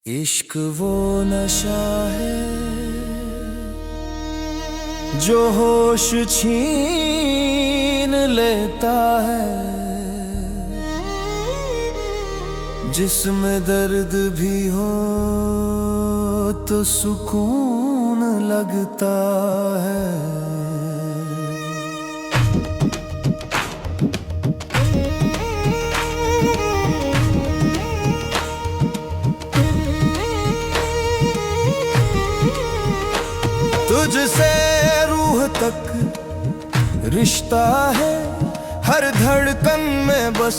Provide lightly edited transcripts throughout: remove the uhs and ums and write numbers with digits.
इश्क वो नशा है जो होश छीन लेता है, जिसमें दर्द भी हो तो सुकून लगता है। तुझसे रूह तक रिश्ता है, हर धड़कन में बस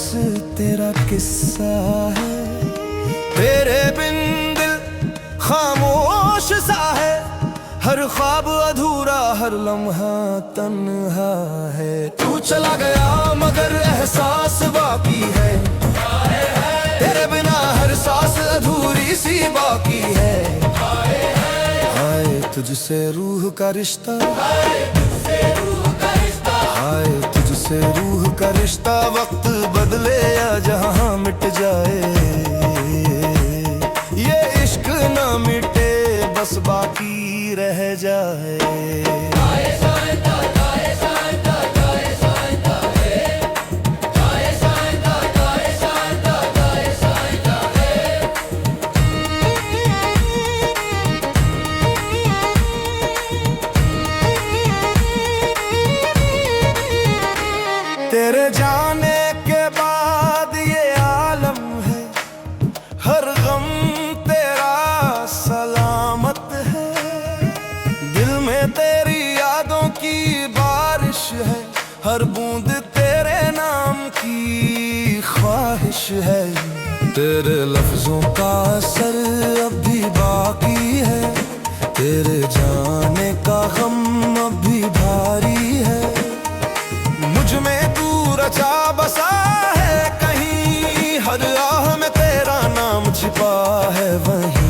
तेरा किस्सा है। तेरे बिन दिल खामोश सा है, हर ख्वाब अधूरा, हर लम्हा तन्हा है। तू चला गया मगर एहसास बाकी है, तेरे बिना हर सांस अधूरी सी बाकी है। तुझसे रूह का रिश्ता, हाय तुझसे रूह का रिश्ता। वक्त बदले या जहां मिट जाए, ये इश्क ना मिटे बस बाकी रह जाए। तेरे जाने के बाद ये आलम है, हर गम तेरा सलामत है। दिल में तेरी यादों की बारिश है, हर बूंद तेरे नाम की ख्वाहिश है। तेरे लफ्जों का असर अब भी बाकी है, तेरे जाने का गम अब भी भारी है। मुझ में तू रचा बसा है कहीं, हर राह में तेरा नाम छिपा है वहीं।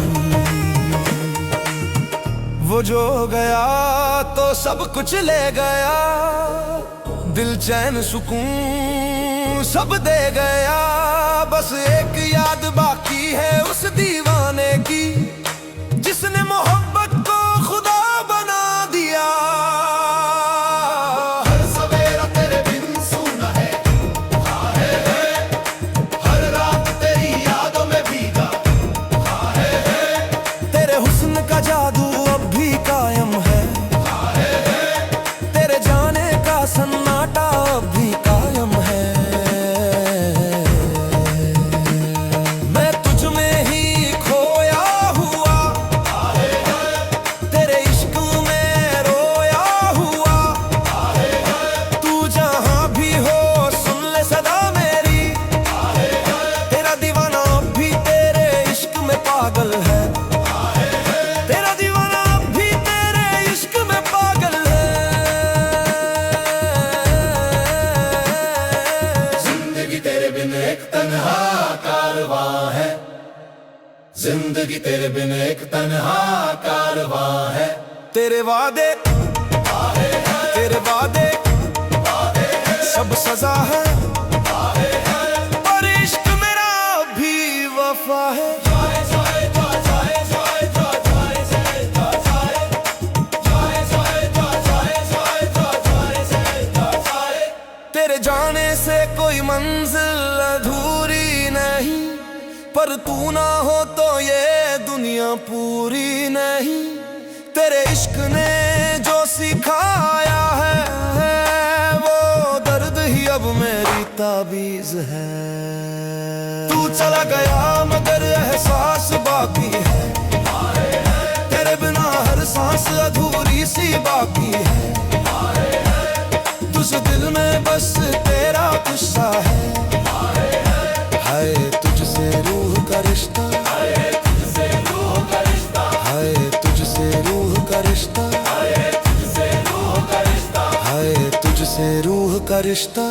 वो जो गया तो सब कुछ ले गया, दिल चैन सुकून सब दे गया। बस एक याद बाकी है उस दीवाने की, जिसने मोहब्बत को खुदा बना दिया। जादू अब भी कायम है, तेरे जाने का सन्नाटा अब भी कायम है। मैं तुझ में ही खोया हुआ, तेरे इश्क में रोया हुआ। तू जहां भी हो सुन ले सदा मेरी, तेरा दीवाना अब भी तेरे इश्क में पागल है। एक तन्हा कारवां है, जिंदगी तेरे बिन एक तन्हा कारवां है। तेरे वादे सब सजा है, और इश्क मेरा भी वफा है। तेरे जाने से कोई मंजिल अधूरी नहीं, पर तू ना हो तो ये दुनिया पूरी नहीं। तेरे इश्क ने जो सिखाया है, वो दर्द ही अब मेरी ताबीज है। तू चला गया मगर एहसास बाकी है, तेरे बिना हर सांस अधूरी सी बाकी है। तुझ दिल में बस तेरा गुस्सा है, हाय तुझसे रूह का रिश्ता, हाय तुझसे रूह का रिश्ता, हाय तुझसे रूह का रिश्ता, हाय तुझसे रूह का रिश्ता, हाय तुझसे रूह का रिश्ता।